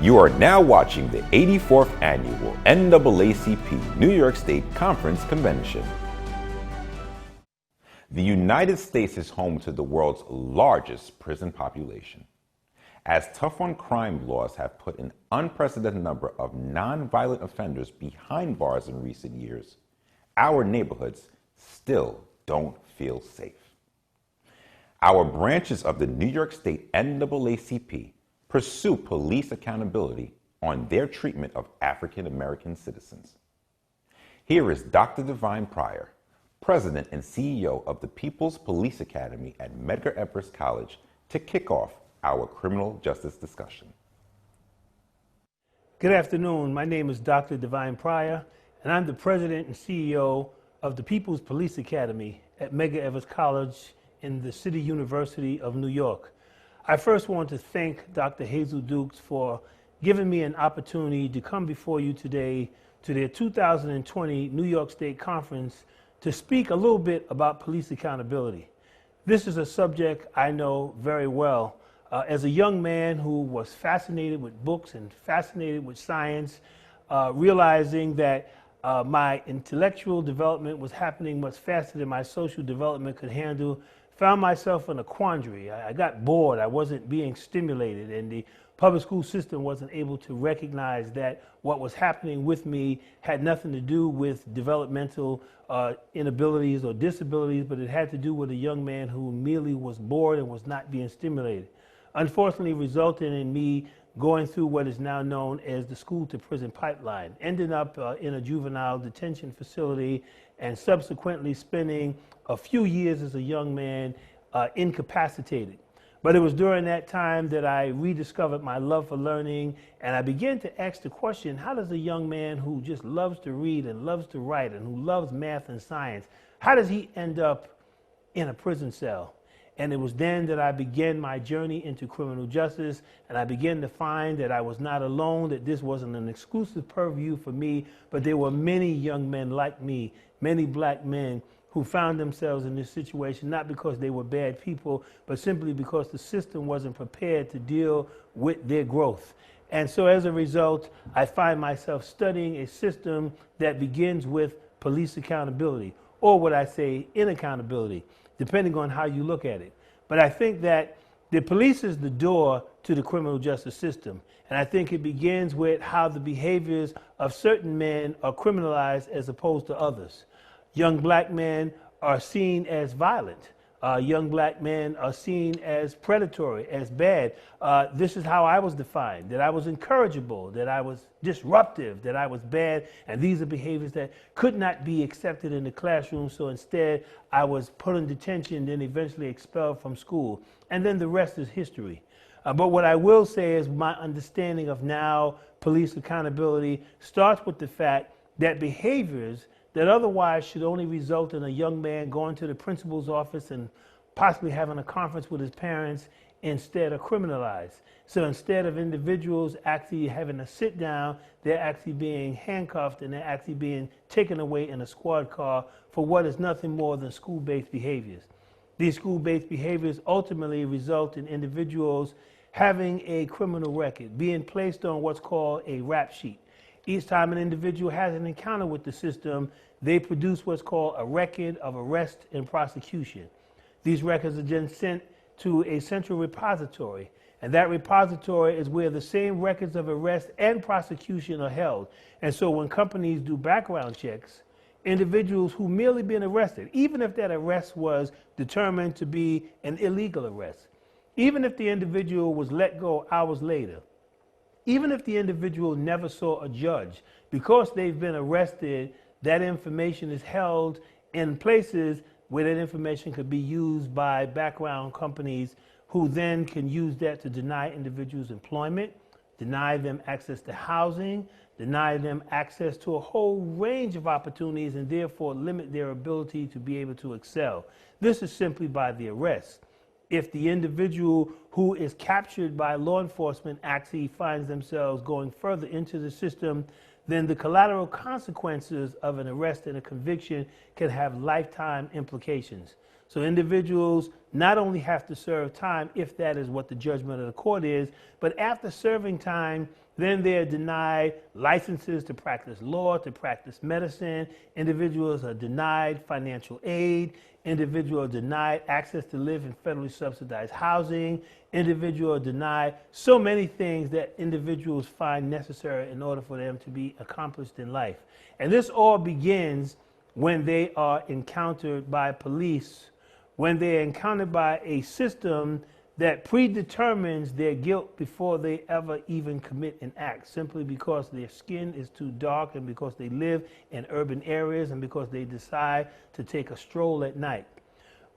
You are now watching the 84th Annual NAACP New York State Conference Convention. The United States is home to the world's largest prison population. As tough on crime laws have put an unprecedented number of nonviolent offenders behind bars in recent years, our neighborhoods still don't feel safe. Our branches of the New York State NAACP pursue police accountability on their treatment of African American citizens. Here is Dr. Divine Pryor, President and CEO of the People's Police Academy at Medgar Evers College, to kick off our criminal justice discussion. Good afternoon. My name is Dr. Divine Pryor, and I'm the President and CEO of the People's Police Academy at Medgar Evers College in the City University of New York. I first want to thank Dr. Hazel Dukes for giving me an opportunity to come before you today to their 2020 New York State Conference to speak a little bit about police accountability. This is a subject I know very well. As a young man who was fascinated with books and fascinated with science, realizing that my intellectual development was happening much faster than my social development could handle, found myself in a quandary. I got bored. I wasn't being stimulated, and the public school system wasn't able to recognize that what was happening with me had nothing to do with developmental inabilities or disabilities, but it had to do with a young man who merely was bored and was not being stimulated. Unfortunately, resulting in me going through what is now known as the school to prison pipeline, ending up in a juvenile detention facility and subsequently spending a few years as a young man incapacitated. But it was during that time that I rediscovered my love for learning, and I began to ask the question, how does a young man who just loves to read and loves to write and who loves math and science, how does he end up in a prison cell? And it was then that I began my journey into criminal justice, and I began to find that I was not alone, that this wasn't an exclusive purview for me, but there were many young men like me, many black men who found themselves in this situation, not because they were bad people, but simply because the system wasn't prepared to deal with their growth. And so as a result, I find myself studying a system that begins with police accountability, or what I say, inaccountability, depending on how you look at it. But I think that the police is the door to the criminal justice system. And I think it begins with how the behaviors of certain men are criminalized as opposed to others. Young black men are seen as violent. Young black men are seen as predatory, as bad. This is how I was defined, that I was incorrigible, that I was disruptive, that I was bad, and these are behaviors that could not be accepted in the classroom, so instead I was put in detention, then eventually expelled from school. And then the rest is history. But what I will say is my understanding of now police accountability starts with the fact that behaviors that otherwise should only result in a young man going to the principal's office and possibly having a conference with his parents instead are criminalized. So instead of individuals actually having a sit down, they're actually being handcuffed and they're actually being taken away in a squad car for what is nothing more than school-based behaviors. These school-based behaviors ultimately result in individuals having a criminal record, being placed on what's called a rap sheet. Each time an individual has an encounter with the system, they produce what's called a record of arrest and prosecution. These records are then sent to a central repository, and that repository is where the same records of arrest and prosecution are held. And so when companies do background checks, individuals who merely been arrested, even if that arrest was determined to be an illegal arrest, even if the individual was let go hours later, even if the individual never saw a judge, because they've been arrested, that information is held in places where that information could be used by background companies who then can use that to deny individuals employment, deny them access to housing, deny them access to a whole range of opportunities, and therefore limit their ability to be able to excel. This is simply by the arrest. If the individual who is captured by law enforcement actually finds themselves going further into the system, then the collateral consequences of an arrest and a conviction can have lifetime implications. So individuals not only have to serve time, if that is what the judgment of the court is, but after serving time, Then they are denied licenses to practice law, to practice medicine. Individuals are denied financial aid. Individuals are denied access to live in federally subsidized housing. Individuals are denied so many things that individuals find necessary in order for them to be accomplished in life. And this all begins when they are encountered by police, when they are encountered by a system that predetermines their guilt before they ever even commit an act, simply because their skin is too dark and because they live in urban areas and because they decide to take a stroll at night.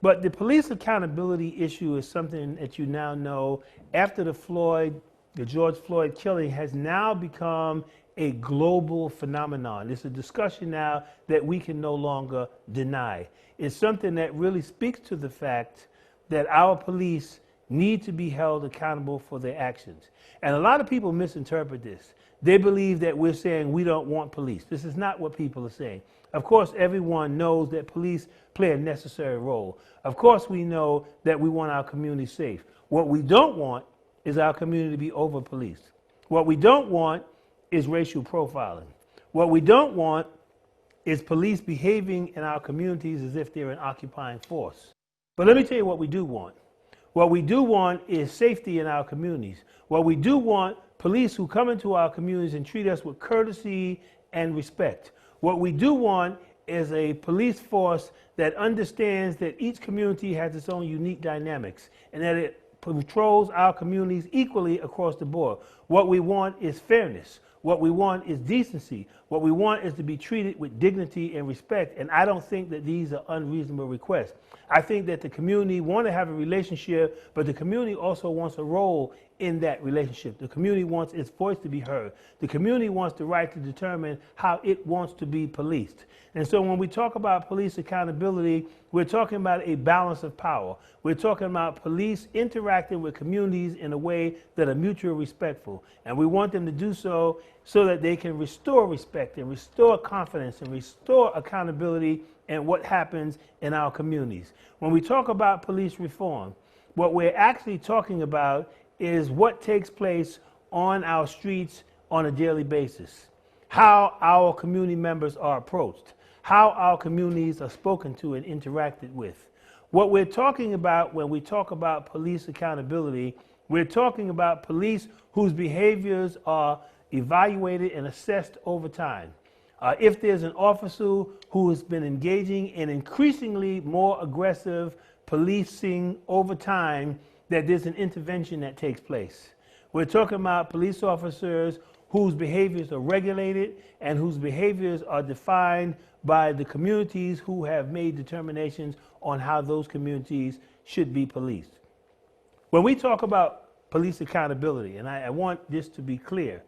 But the police accountability issue is something that you now know after the George Floyd killing has now become a global phenomenon. It's a discussion now that we can no longer deny. It's something that really speaks to the fact that our police need to be held accountable for their actions. And a lot of people misinterpret this. They believe that we're saying we don't want police. This is not what people are saying. Of course, everyone knows that police play a necessary role. Of course, we know that we want our community safe. What we don't want is our community to be over-policed. What we don't want is racial profiling. What we don't want is police behaving in our communities as if they're an occupying force. But let me tell you what we do want. What we do want is safety in our communities. What we do want, police who come into our communities and treat us with courtesy and respect. What we do want is a police force that understands that each community has its own unique dynamics and that it patrols our communities equally across the board. What we want is fairness. What we want is decency. What we want is to be treated with dignity and respect. And I don't think that these are unreasonable requests. I think that the community wants to have a relationship, but the community also wants a role in that relationship. The community wants its voice to be heard. The community wants the right to determine how it wants to be policed. And so when we talk about police accountability, we're talking about a balance of power. We're talking about police interacting with communities in a way that are mutually respectful. And we want them to do so that they can restore respect and restore confidence and restore accountability in what happens in our communities. When we talk about police reform, what we're actually talking about is what takes place on our streets on a daily basis, how our community members are approached, how our communities are spoken to and interacted with. What we're talking about when we talk about police accountability, we're talking about police whose behaviors are evaluated and assessed over time. If there's an officer who has been engaging in increasingly more aggressive policing over time, that there's an intervention that takes place. We're talking about police officers whose behaviors are regulated and whose behaviors are defined by the communities who have made determinations on how those communities should be policed. When we talk about police accountability, and I want this to be clear,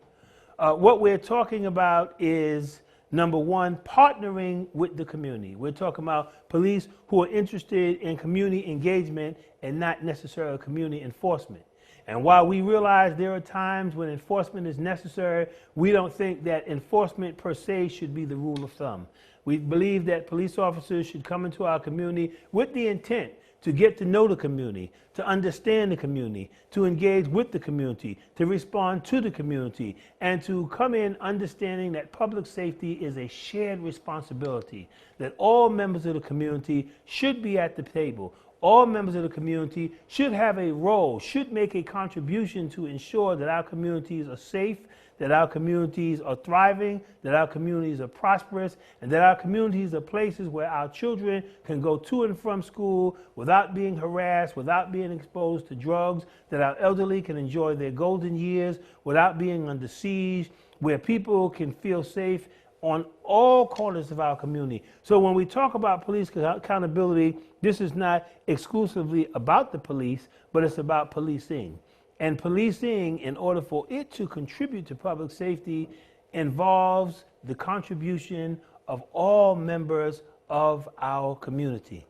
what we're talking about is, number one, partnering with the community. We're talking about police who are interested in community engagement and not necessarily community enforcement. And while we realize there are times when enforcement is necessary, we don't think that enforcement per se should be the rule of thumb. We believe that police officers should come into our community with the intent to get to know the community, to understand the community, to engage with the community, to respond to the community, and to come in understanding that public safety is a shared responsibility, that all members of the community should be at the table. All members of the community should have a role, should make a contribution to ensure that our communities are safe, that our communities are thriving, that our communities are prosperous, and that our communities are places where our children can go to and from school without being harassed, without being exposed to drugs, that our elderly can enjoy their golden years without being under siege, where people can feel safe on all corners of our community. So when we talk about police accountability, this is not exclusively about the police, but it's about policing. And policing, in order for it to contribute to public safety, involves the contribution of all members of our community.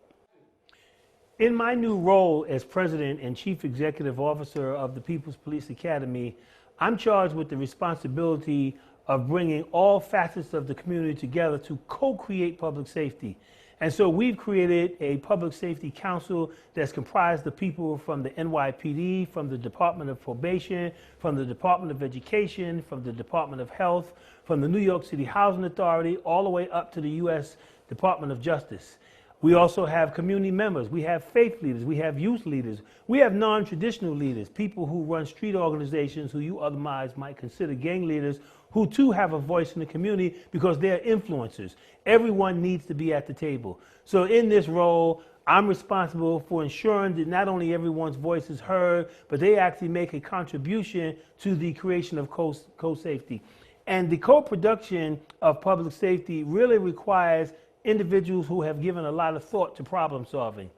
In my new role as President and Chief Executive Officer of the People's Police Academy, I'm charged with the responsibility of bringing all facets of the community together to co-create public safety. And so we've created a public safety council that's comprised of people from the NYPD, from the Department of Probation, from the Department of Education, from the Department of Health, from the New York City Housing Authority, all the way up to the U.S. Department of Justice. We also have community members. We have faith leaders. We have youth leaders. We have non-traditional leaders, people who run street organizations who you otherwise might consider gang leaders, who too have a voice in the community because they're influencers. Everyone needs to be at the table. So in this role, I'm responsible for ensuring that not only everyone's voice is heard, but they actually make a contribution to the creation of co-safety. And the co-production of public safety really requires individuals who have given a lot of thought to problem solving.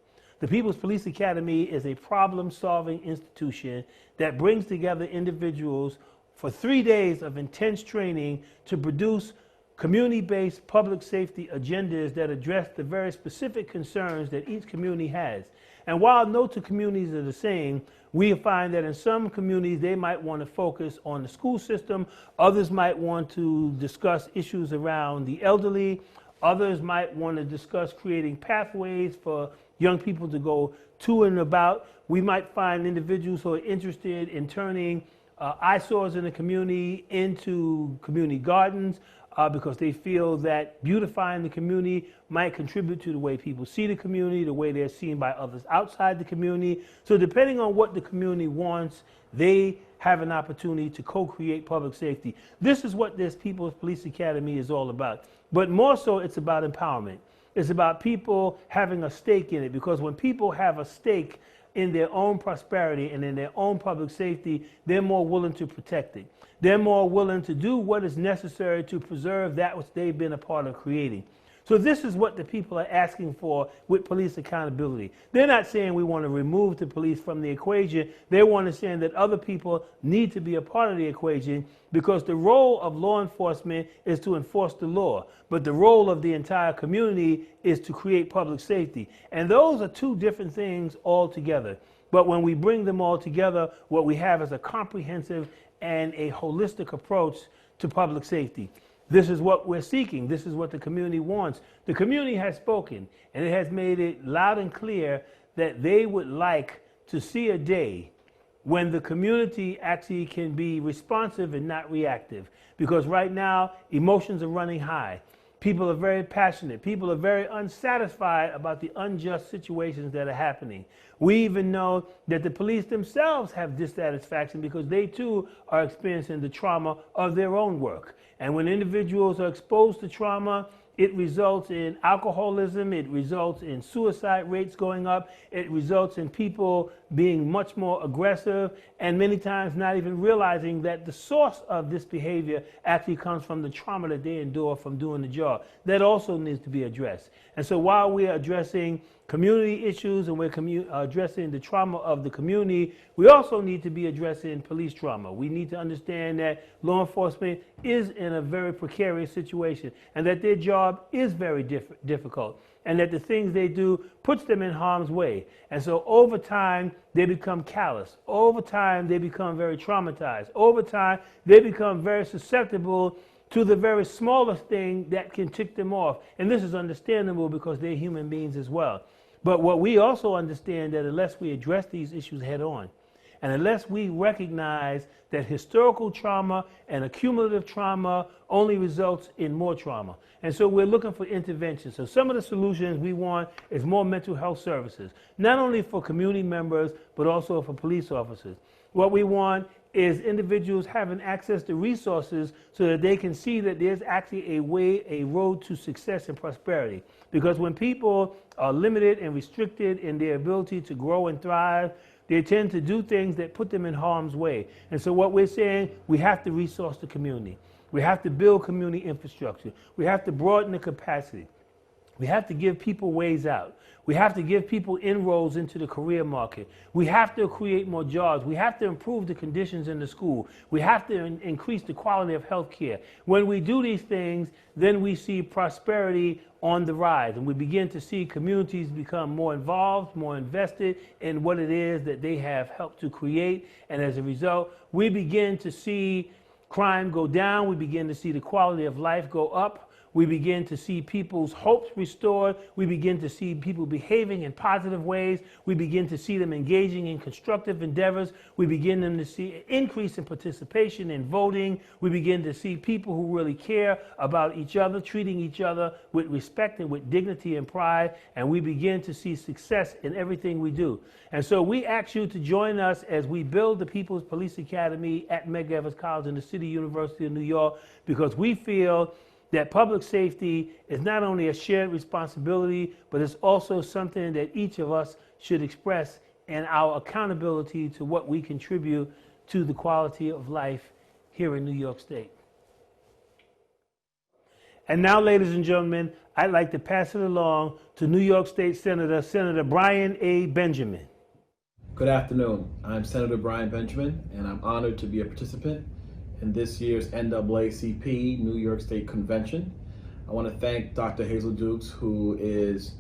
The People's Police Academy is a problem-solving institution that brings together individuals for 3 days of intense training to produce community-based public safety agendas that address the very specific concerns that each community has. And while no two communities are the same, we find that in some communities they might want to focus on the school system, others might want to discuss issues around the elderly, others might want to discuss creating pathways for young people to go to and about. We might find individuals who are interested in turning eyesores in the community into community gardens because they feel that beautifying the community might contribute to the way people see the community, the way they're seen by others outside the community. So depending on what the community wants, they have an opportunity to co-create public safety. This is what this People's Police Academy is all about. But more so, it's about empowerment. It's about people having a stake in it, because when people have a stake in their own prosperity and in their own public safety, they're more willing to protect it. They're more willing to do what is necessary to preserve that which they've been a part of creating. So this is what the people are asking for with police accountability. They're not saying we want to remove the police from the equation. They want to say that other people need to be a part of the equation, because the role of law enforcement is to enforce the law, but the role of the entire community is to create public safety. And those are two different things altogether. But when we bring them all together, what we have is a comprehensive and a holistic approach to public safety. This is what we're seeking. This is what the community wants. The community has spoken, and it has made it loud and clear that they would like to see a day when the community actually can be responsive and not reactive. Because right now, emotions are running high. People are very passionate. People are very unsatisfied about the unjust situations that are happening. We even know that the police themselves have dissatisfaction because they too are experiencing the trauma of their own work. And when individuals are exposed to trauma, it results in alcoholism, it results in suicide rates going up, it results in people being much more aggressive, and many times not even realizing that the source of this behavior actually comes from the trauma that they endure from doing the job. That also needs to be addressed. And so while we are addressing community issues and we're addressing the trauma of the community, we also need to be addressing police trauma. We need to understand that law enforcement is in a very precarious situation, and that their job is very difficult, and that the things they do puts them in harm's way. And so over time, they become callous. Over time, they become very traumatized. Over time, they become very susceptible to the very smallest thing that can tick them off. And this is understandable because they're human beings as well. But what we also understand that unless we address these issues head on, and unless we recognize that historical trauma and accumulative trauma only results in more trauma. And so we're looking for intervention. So some of the solutions we want is more mental health services, not only for community members, but also for police officers. What we want is individuals having access to resources so that they can see that there's actually a road to success and prosperity. Because when people are limited and restricted in their ability to grow and thrive, they tend to do things that put them in harm's way. And so what we're saying, we have to resource the community. We have to build community infrastructure. We have to broaden the capacity. We have to give people ways out. We have to give people inroads into the career market. We have to create more jobs. We have to improve the conditions in the school. We have to increase the quality of health care. When we do these things, then we see prosperity on the rise, and we begin to see communities become more involved, more invested in what it is that they have helped to create. And as a result, we begin to see crime go down. We begin to see the quality of life go up. We begin to see people's hopes restored. We begin to see people behaving in positive ways. We begin to see them engaging in constructive endeavors. We begin to see an increase in participation in voting. We begin to see people who really care about each other, treating each other with respect and with dignity and pride. And we begin to see success in everything we do. And so we ask you to join us as we build the People's Police Academy at Medgar Evers College in the City University of New York, because we feel that public safety is not only a shared responsibility, but it's also something that each of us should express in our accountability to what we contribute to the quality of life here in New York State. And now, ladies and gentlemen, I'd like to pass it along to New York State Senator Brian A. Benjamin. Good afternoon. I'm Senator Brian Benjamin, and I'm honored to be a participant in this year's NAACP New York State Convention. I want to thank Dr. Hazel Dukes, who is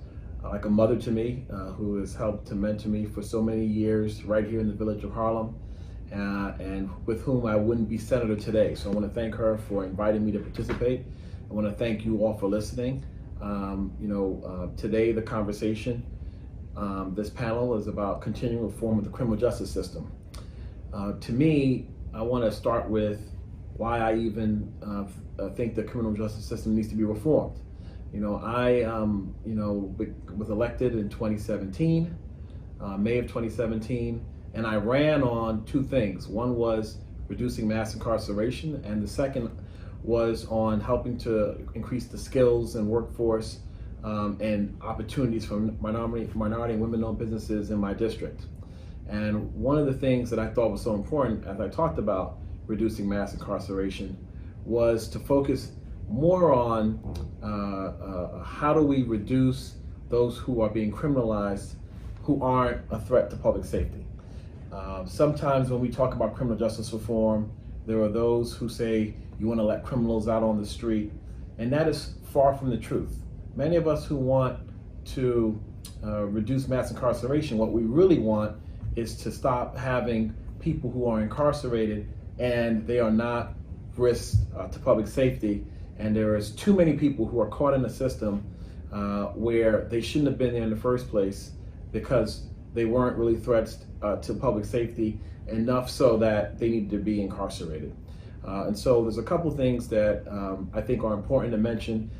like a mother to me, who has helped to mentor me for so many years right here in the village of Harlem, and with whom I wouldn't be senator today. So I want to thank her for inviting me to participate. I want to thank you all for listening. Today the conversation, this panel is about continuing reform of the criminal justice system. To me, I want to start with why I even think the criminal justice system needs to be reformed. I was elected in 2017, May of 2017, and I ran on two things. One was reducing mass incarceration, and the second was on helping to increase the skills and workforce and opportunities for minority and women-owned businesses in my district. And one of the things that I thought was so important as I talked about reducing mass incarceration was to focus more on how do we reduce those who are being criminalized who aren't a threat to public safety. Sometimes when we talk about criminal justice reform, there are those who say you want to let criminals out on the street, and that is far from the truth. Many of us who want to reduce mass incarceration, what we really want is to stop having people who are incarcerated and they are not risk to public safety, and there is too many people who are caught in a system where they shouldn't have been there in the first place because they weren't really threats to public safety enough so that they need to be incarcerated. And so there's a couple things that I think are important to mention.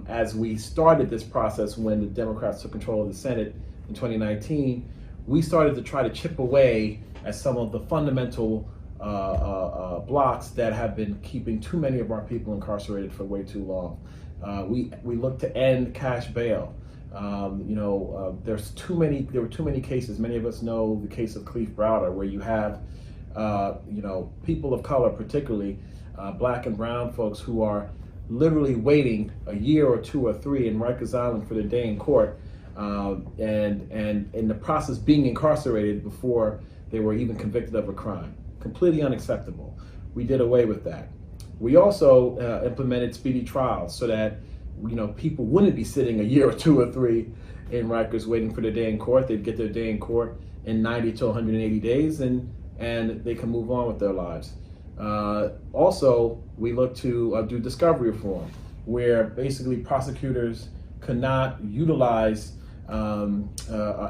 As we started this process when the Democrats took control of the Senate in 2019, we started to try to chip away at some of the fundamental blocks that have been keeping too many of our people incarcerated for way too long. We looked to end cash bail. There were too many cases. Many of us know the case of Cleve Browder, where you have people of color, particularly black and brown folks, who are literally waiting a year or two or three in Rikers Island for their day in court, and in the process being incarcerated before they were even convicted of a crime. Completely unacceptable. We did away with that. We also implemented speedy trials so that people wouldn't be sitting a year or two or three in Rikers waiting for their day in court. They'd get their day in court in 90 to 180 days, and they can move on with their lives. Also, we look to do discovery reform, where basically prosecutors could not utilize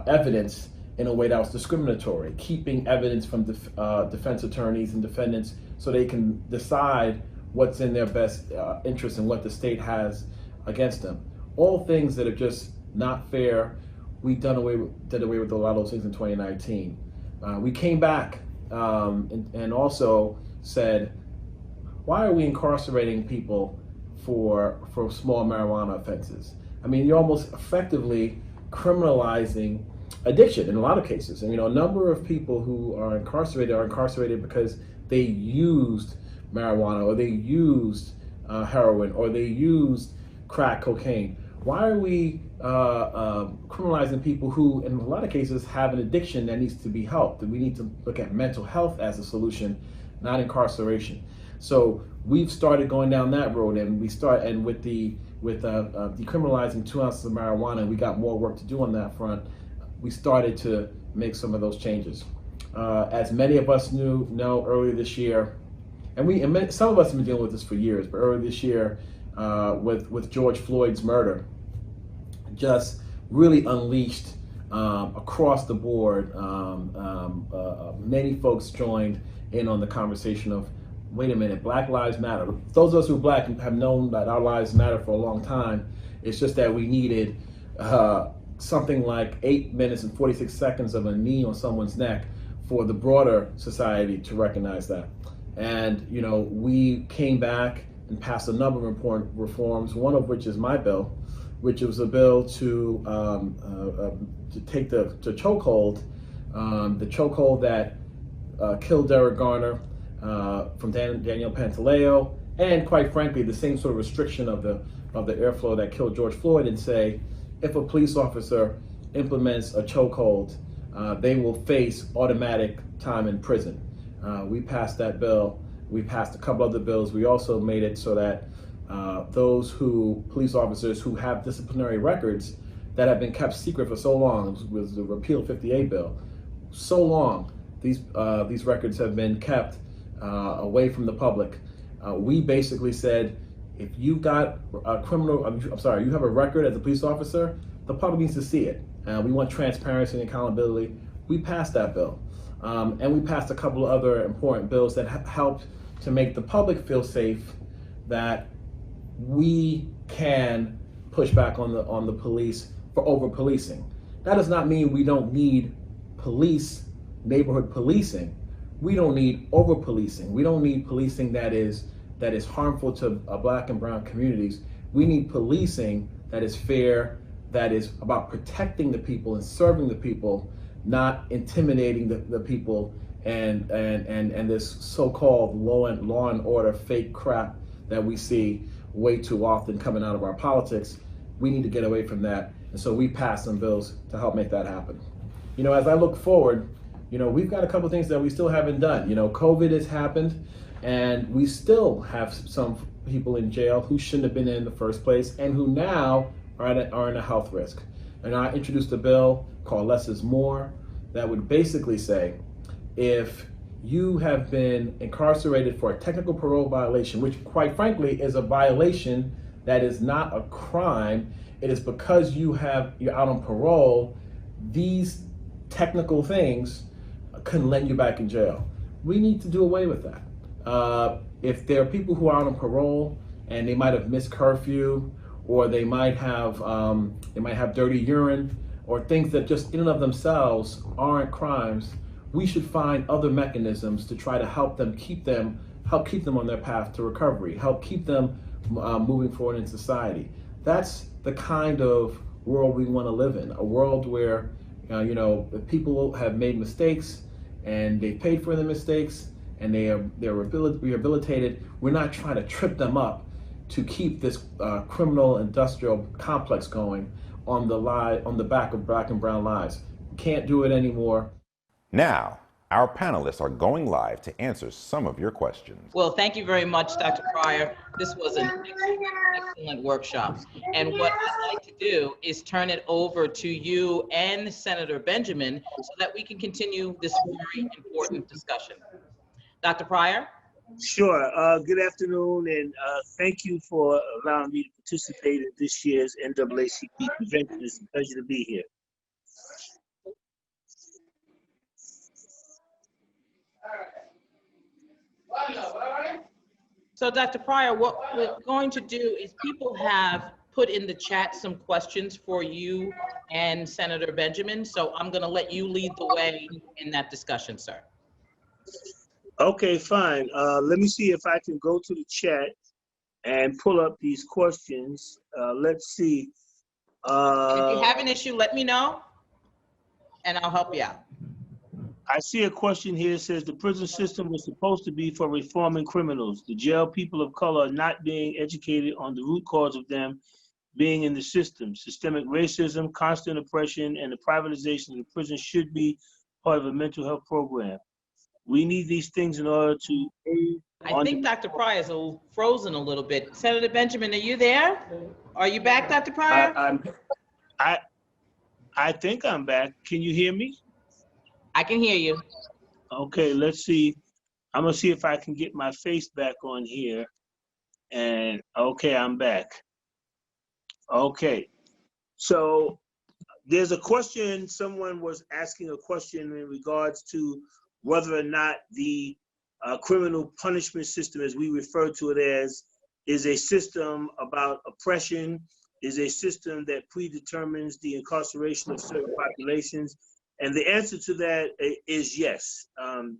evidence in a way that was discriminatory, keeping evidence from defense attorneys and defendants so they can decide what's in their best interest and what the state has against them. All things that are just not fair. We did away with a lot of those things in 2019. We came back and also said, why are we incarcerating people for small marijuana offenses? I mean, you're almost effectively criminalizing addiction in a lot of cases. And a number of people who are incarcerated because they used marijuana, or they used heroin, or they used crack cocaine. Why are we criminalizing people who, in a lot of cases, have an addiction that needs to be helped? And we need to look at mental health as a solution, not incarceration. So we've started going down that road, and with decriminalizing 2 ounces of marijuana, we got more work to do on that front. We started to make some of those changes. As many of us know, earlier this year, and some of us have been dealing with this for years, but earlier this year, with George Floyd's murder just really unleashed across the board. Many folks joined in on the conversation of, wait a minute, Black Lives Matter. Those of us who are Black have known that our lives matter for a long time. It's just that we needed something like 8 minutes and 46 seconds of a knee on someone's neck for the broader society to recognize that. And we came back and passed a number of important reforms, one of which is my bill, which was a bill to take the chokehold that killed Derek Garner, from Danielle Pantaleo, and quite frankly, the same sort of restriction of the airflow that killed George Floyd, and say, if a police officer implements a chokehold, they will face automatic time in prison. We passed that bill. We passed a couple other bills. We also made it so that police officers who have disciplinary records that have been kept secret for so long, was the repeal 58 bill, so long, these records have been kept away from the public. We basically said, if you've got you have a record as a police officer, the public needs to see it. We want transparency and accountability. We passed that bill. And we passed a couple of other important bills that helped to make the public feel safe, that we can push back on the police for over-policing. That does not mean we don't need neighborhood policing. We don't need over-policing. We don't need policing that is harmful to Black and brown communities. We need policing that is fair, that is about protecting the people and serving the people, not intimidating the people and this so-called law and order fake crap that we see way too often coming out of our politics. We need to get away from that. And so we passed some bills to help make that happen. As I look forward, we've got a couple of things that we still haven't done. COVID has happened, and we still have some people in jail who shouldn't have been in the first place and who now are in a health risk. And I introduced a bill called Less is More that would basically say, if you have been incarcerated for a technical parole violation, which quite frankly is a violation that is not a crime, it is because you're out on parole, these technical things can let you back in jail. We need to do away with that. If there are people who are out on parole and they might have missed curfew, or they might have dirty urine, or things that just in and of themselves aren't crimes, we should find other mechanisms to try to help keep them on their path to recovery, help keep them moving forward in society. That's the kind of world we want to live in, a world where people have made mistakes and they paid for the mistakes and they're rehabilitated. We're not trying to trip them up to keep this criminal industrial complex going on the back of Black and brown lives. We can't do it anymore. Now, our panelists are going live to answer some of your questions. Well, thank you very much, Dr. Pryor. This was an excellent workshop. And what I'd like to do is turn it over to you and Senator Benjamin so that we can continue this very important discussion. Dr. Pryor? Sure. Good afternoon, and thank you for allowing me to participate in this year's NAACP convention. It's a pleasure to be here. So, Dr. Pryor, what we're going to do is people have put in the chat some questions for you and Senator Benjamin. So I'm going to let you lead the way in that discussion, sir. Okay, fine. Let me see if I can go to the chat and pull up these questions. Let's see. If you have an issue, let me know, and I'll help you out. I see a question here. It says the prison system was supposed to be for reforming criminals. The jail people of color are not being educated on the root cause of them being in the system. Systemic racism, constant oppression, and the privatization of the prison should be part of a mental health program. We need these things in order to aid. I think Dr. Pryor is frozen a little bit. Senator Benjamin, are you there? Are you back, Dr. Pryor? I think I'm back. Can you hear me? I can hear you. Okay, let's see. I'm gonna see if I can get my face back on here. And okay, I'm back. Okay, so there's a question, someone was asking a question in regards to whether or not the criminal punishment system, as we refer to it as, is a system about oppression, is a system that predetermines the incarceration of certain populations. And the answer to that is yes.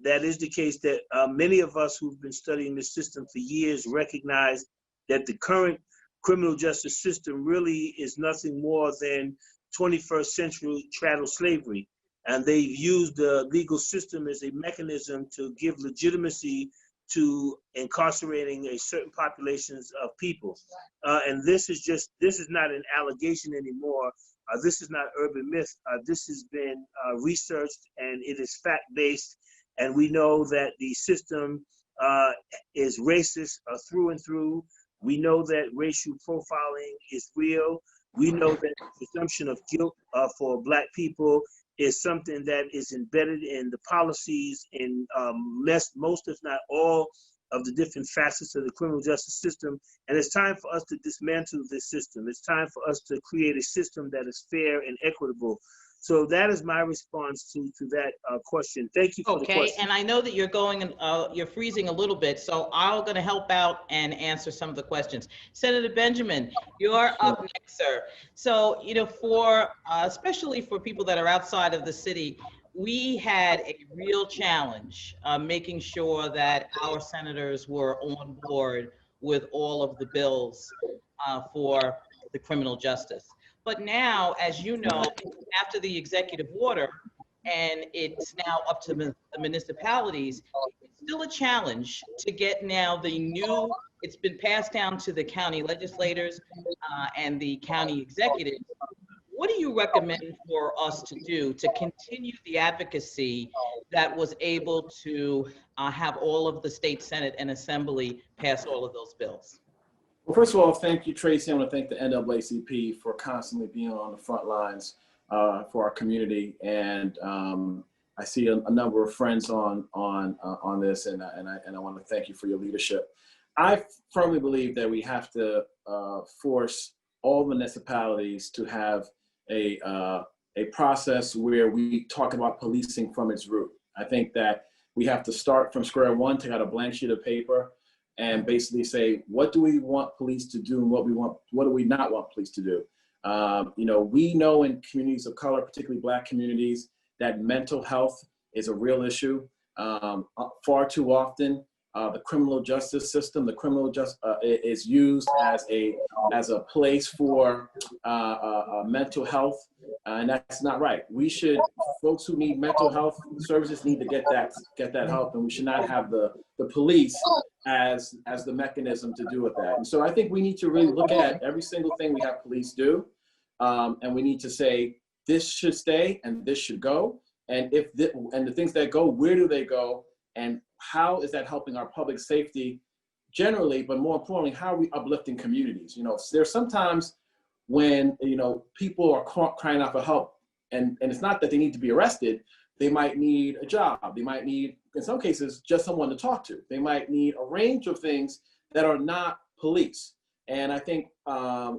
That is the case, that many of us who've been studying this system for years recognize that the current criminal justice system really is nothing more than 21st century chattel slavery. And they've used the legal system as a mechanism to give legitimacy to incarcerating a certain populations of people. And this is not an allegation anymore. This is not urban myth. This has been researched, and it is fact-based. And we know that the system is racist through and through. We know that racial profiling is real. We know that the presumption of guilt for Black people is something that is embedded in the policies in most, if not all, of the different facets of the criminal justice system. And it's time for us to dismantle this system. It's time for us to create a system that is fair and equitable. So that is my response to that question. Thank you for the question. Okay, and I know that you're going, you're freezing a little bit, so I'm going to help out and answer some of the questions. Senator Benjamin, you're up next, sir. So, you know, for especially for people that are outside of the city, we had a real challenge making sure that our senators were on board with all of the bills for the criminal justice. But now, as you know, after the executive order, and it's now up to the municipalities, it's still a challenge to get now the new, it's been passed down to the county legislators and the county executives. What do you recommend for us to do to continue the advocacy that was able to have all of the state Senate and Assembly pass all of those bills? Well, first of all, thank you, Tracy. I want to thank the NAACP for constantly being on the front lines for our community. And I see a number of friends on this, and I want to thank you for your leadership. I firmly believe that we have to force all municipalities to have a process where we talk about policing from its root. I think that we have to start from square one, take out a blank sheet of paper, and basically say, what do we want police to do, and what do we not want police to do? You know, we know in communities of color, particularly Black communities, that mental health is a real issue. Far too often, the criminal justice system, is used as a place for mental health, and that's not right. Folks who need mental health services need to get that help, and we should not have the police as the mechanism to do with that. And so I think we need to really look at every single thing we have police do, and we need to say this should stay and this should go, and the things that go, where do they go, and how is that helping our public safety generally, but more importantly, how are we uplifting communities? You know, there's sometimes when, you know, people are crying out for help, and it's not that they need to be arrested. They might need a job. They might need, in some cases, just someone to talk to. They might need a range of things that are not police. And I think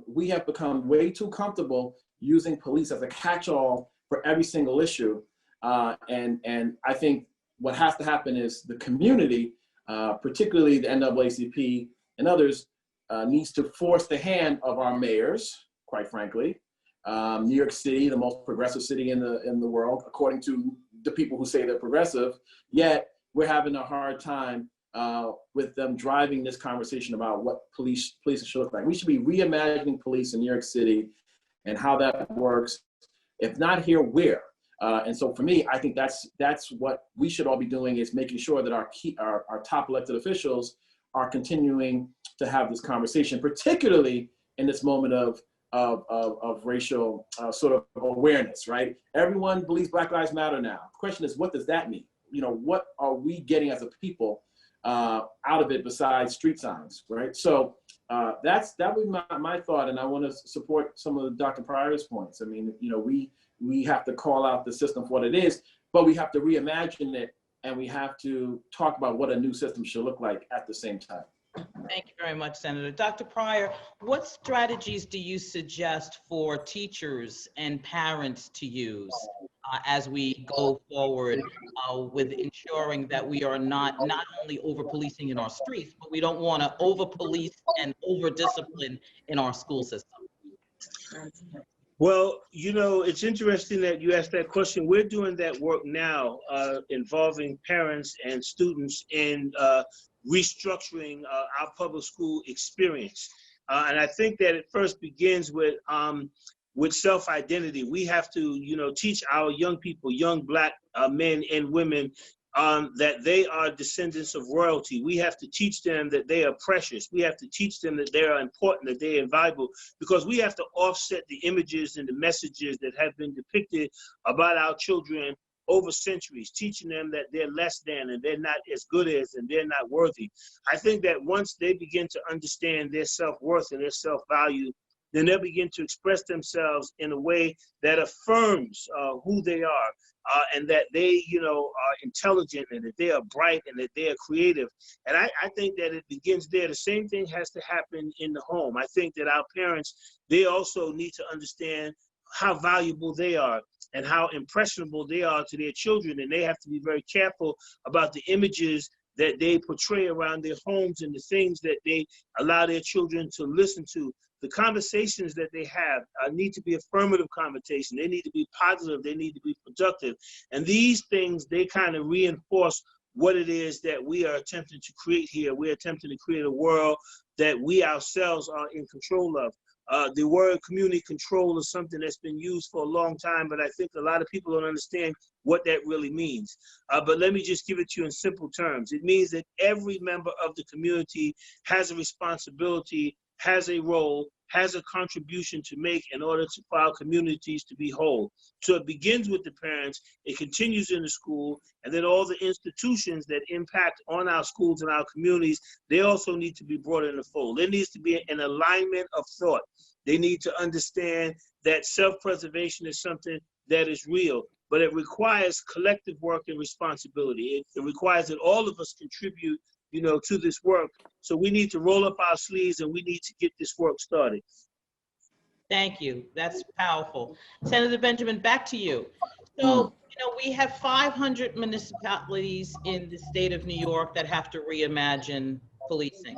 we have become way too comfortable using police as a catch-all for every single issue. And I think what has to happen is the community, particularly the NAACP and others, needs to force the hand of our mayors, quite frankly. New York City, the most progressive city in the world, according to the people who say they're progressive, yet we're having a hard time with them driving this conversation about what police should look like. We should be reimagining police in New York City and how that works. If not here, where? And so for me, I think that's what we should all be doing, is making sure that our top elected officials are continuing to have this conversation, particularly in this moment of racial sort of awareness, right? Everyone believes Black Lives Matter now. The question is, what does that mean? You know, what are we getting as a people out of it besides street signs, right? So that would be my thought, and I want to support some of Dr. Pryor's points. I mean, you know, we have to call out the system for what it is, but we have to reimagine it, and we have to talk about what a new system should look like at the same time. Thank you very much, Senator. Dr. Pryor, what strategies do you suggest for teachers and parents to use as we go forward with ensuring that we are not only over policing in our streets, but we don't want to over police and over discipline in our school system? Well, you know, it's interesting that you asked that question. We're doing that work now, involving parents and students in restructuring our public school experience. And I think that it first begins with self-identity. We have to, you know, teach our young people, young Black men and women, that they are descendants of royalty. We have to teach them that they are precious. We have to teach them that they are important, that they are valuable, because we have to offset the images and the messages that have been depicted about our children over centuries, teaching them that they're less than and they're not as good as and they're not worthy. I think that once they begin to understand their self-worth and their self-value, then they'll begin to express themselves in a way that affirms who they are, and that they, you know, are intelligent and that they are bright and that they are creative. And I think that it begins there. The same thing has to happen in the home. I think that our parents, they also need to understand how valuable they are and how impressionable they are to their children. And they have to be very careful about the images that they portray around their homes and the things that they allow their children to listen to. The conversations that they have need to be affirmative conversation. They need to be positive. They need to be productive. And these things, they kind of reinforce what it is that we are attempting to create here. We're attempting to create a world that we ourselves are in control of. The word community control is something that's been used for a long time, but I think a lot of people don't understand what that really means. But let me just give it to you in simple terms. It means that every member of the community has a responsibility, has a role, has a contribution to make in order for our communities to be whole. So it begins with the parents, it continues in the school, and then all the institutions that impact on our schools and our communities, they also need to be brought in the fold. There needs to be an alignment of thought. They need to understand that self-preservation is something that is real, but it requires collective work and responsibility. It requires that all of us contribute, you know, to this work. So we need to roll up our sleeves and we need to get this work started. Thank you. That's powerful. Senator Benjamin, back to you. So, you know, we have 500 municipalities in the state of New York that have to reimagine policing.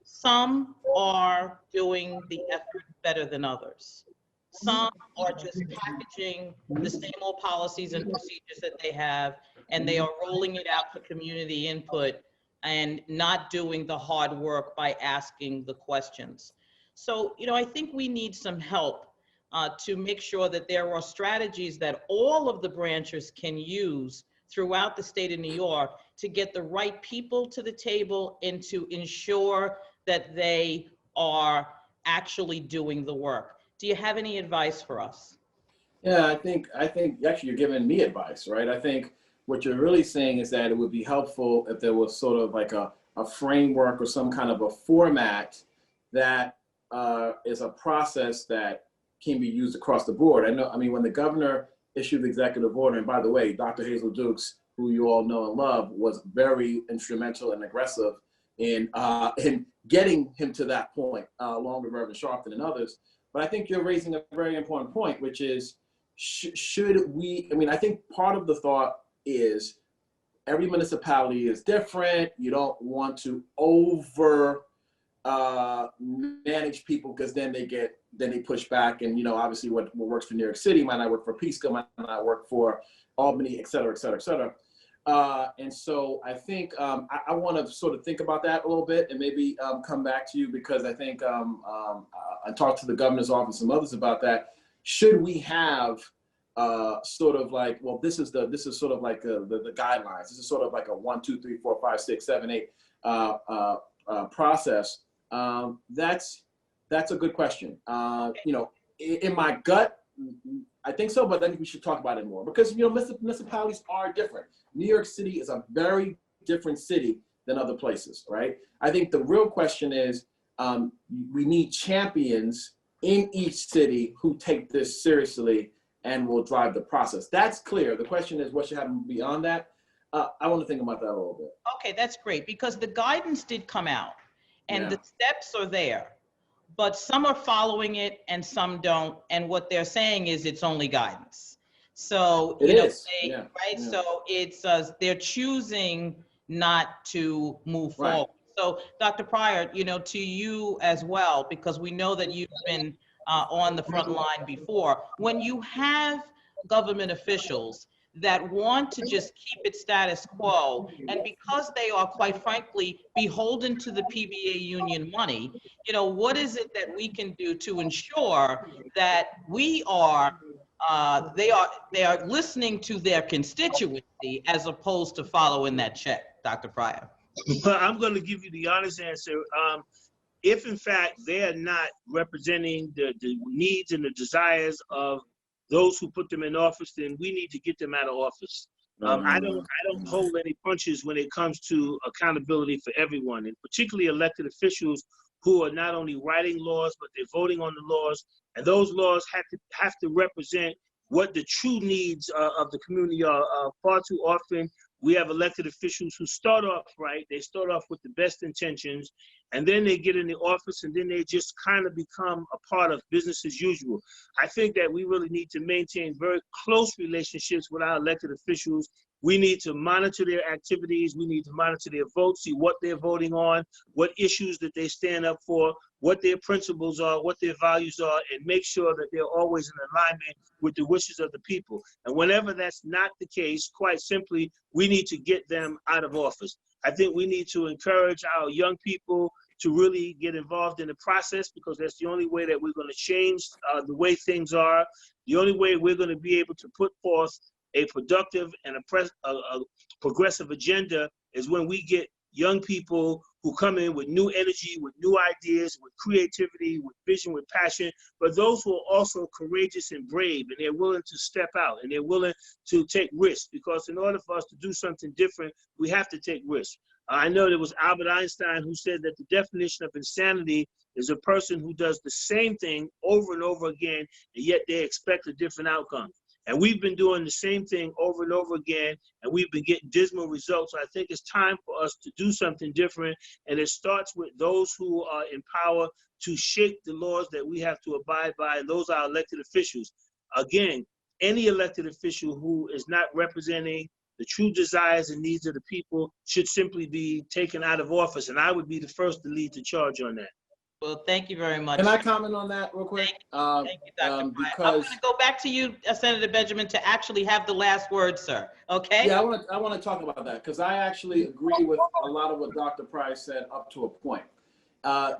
Some are doing the effort better than others. Some are just packaging the same old policies and procedures that they have, and they are rolling it out for community input and not doing the hard work by asking the questions. So, you know, I think we need some help to make sure that there are strategies that all of the branches can use throughout the state of New York to get the right people to the table and to ensure that they are actually doing the work. Do you have any advice for us? Yeah, I think actually you're giving me advice, right? I think what you're really saying is that it would be helpful if there was sort of like a framework or some kind of a format that is a process that can be used across the board. I mean, when the governor issued the executive order, and by the way, Dr. Hazel Dukes, who you all know and love, was very instrumental and aggressive in getting him to that point, along with Reverend Sharpton and others. But I think you're raising a very important point, which is, should we, I mean, I think part of the thought is every municipality is different. You don't want to over manage people, because then they push back, and, you know, obviously what works for New York City might not work for Pisco, might not work for Albany, et cetera, et cetera, et cetera. And so I think I want to sort of think about that a little bit and maybe come back to you, because I think I talked to the governor's office and others about that. Should we have sort of like, well, this is sort of like the guidelines. This is sort of like a 1, 2, 3, 4, 5, 6, 7, 8 process. That's a good question. You know, in my gut, I think so, but I think we should talk about it more, because, you know, municipalities are different. New York City is a very different city than other places, right? I think the real question is, we need champions in each city who take this seriously and will drive the process. That's clear. The question is, what should happen beyond that? I want to think about that a little bit. Okay, that's great, because the guidance did come out. And the steps are there, but some are following it and some don't. And what they're saying is it's only guidance. So, It you know, is. they, Yeah. right? Yeah. So it's, they're choosing not to move Right. forward. So Dr. Pryor, you know, to you as well, because we know that you've been on the front line before. When you have government officials that want to just keep it status quo, and because they are, quite frankly, beholden to the PBA union money, you know, what is it that we can do to ensure that we are, they are listening to their constituency as opposed to following that check, Dr. Pryor? But I'm going to give you the honest answer. If in fact they are not representing the needs and the desires of those who put them in office, then we need to get them out of office. I don't hold any punches when it comes to accountability for everyone, and particularly elected officials who are not only writing laws, but they're voting on the laws, and those laws have to represent what the true needs of the community are. Far too often, we have elected officials who start off right. They start off with the best intentions, and then they get in the office, and then they just kind of become a part of business as usual. I think that we really need to maintain very close relationships with our elected officials. We need to monitor their activities. We need to monitor their votes, see what they're voting on, what issues that they stand up for, what their principles are, what their values are, and make sure that they're always in alignment with the wishes of the people. And whenever that's not the case, quite simply, we need to get them out of office. I think we need to encourage our young people to really get involved in the process, because that's the only way that we're going to change the way things are. The only way we're going to be able to put forth a productive and a progressive agenda is when we get young people who come in with new energy, with new ideas, with creativity, with vision, with passion, but those who are also courageous and brave, and they're willing to step out, and they're willing to take risks, because in order for us to do something different, we have to take risks. I know there was Albert Einstein who said that the definition of insanity is a person who does the same thing over and over again, and yet they expect a different outcome. And we've been doing the same thing over and over again, and we've been getting dismal results. So I think it's time for us to do something different, and it starts with those who are in power to shape the laws that we have to abide by, and those are elected officials. Again, any elected official who is not representing the true desires and needs of the people should simply be taken out of office, and I would be the first to lead the charge on that. Well, thank you very much. Can I comment on that real quick? Thank you, Dr. Pryor. I'm going to go back to you, Senator Benjamin, to actually have the last word, sir. Okay? Yeah, I want to talk about that, because I actually agree with a lot of what Dr. Pryor said up to a point.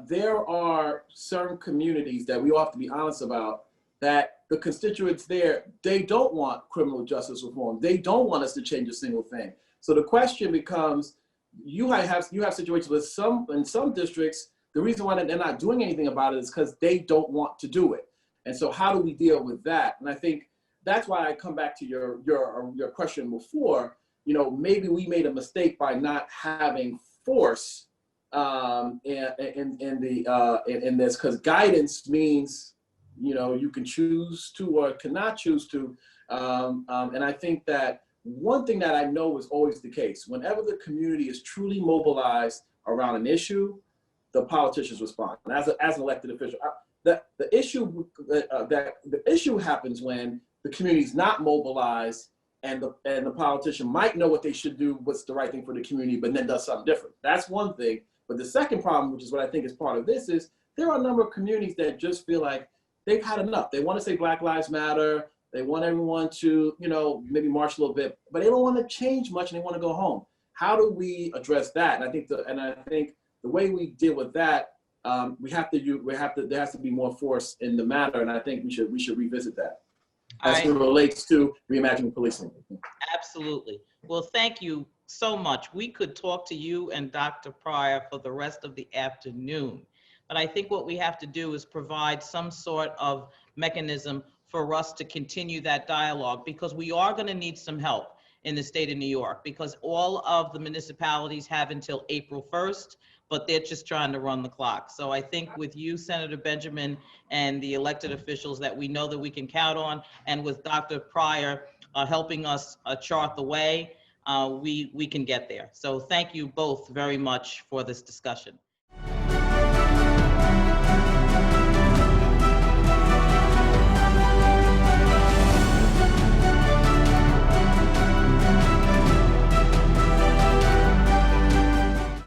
There are certain communities that we all have to be honest about, that the constituents there, they don't want criminal justice reform. They don't want us to change a single thing. So the question becomes, you have situations with in some districts, the reason why they're not doing anything about it is because they don't want to do it. And so how do we deal with that? And I think that's why I come back to your question before. You know, maybe we made a mistake by not having force in this, because guidance means, you know, you can choose to or cannot choose to. And I think that one thing that I know is always the case, whenever the community is truly mobilized around an issue, the politicians respond. And as an elected official, the issue happens when the community is not mobilized, and the politician might know what they should do, what's the right thing for the community, but then does something different. That's one thing. But the second problem, which is what I think is part of this, is there are a number of communities that just feel like they've had enough. They want to say Black Lives Matter. They want everyone to, you know, maybe march a little bit, but they don't want to change much, and they want to go home. How do we address that? And I think the way we deal with that, there has to be more force in the matter, and I think we should revisit that as it relates to reimagining policing. Absolutely. Well, thank you so much. We could talk to you and Dr. Pryor for the rest of the afternoon, but I think what we have to do is provide some sort of mechanism for us to continue that dialogue, because we are going to need some help in the state of New York, because all of the municipalities have until April 1st, but they're just trying to run the clock. So I think with you, Senator Benjamin, and the elected officials that we know that we can count on, and with Dr. Pryor helping us chart the way, we can get there. So thank you both very much for this discussion.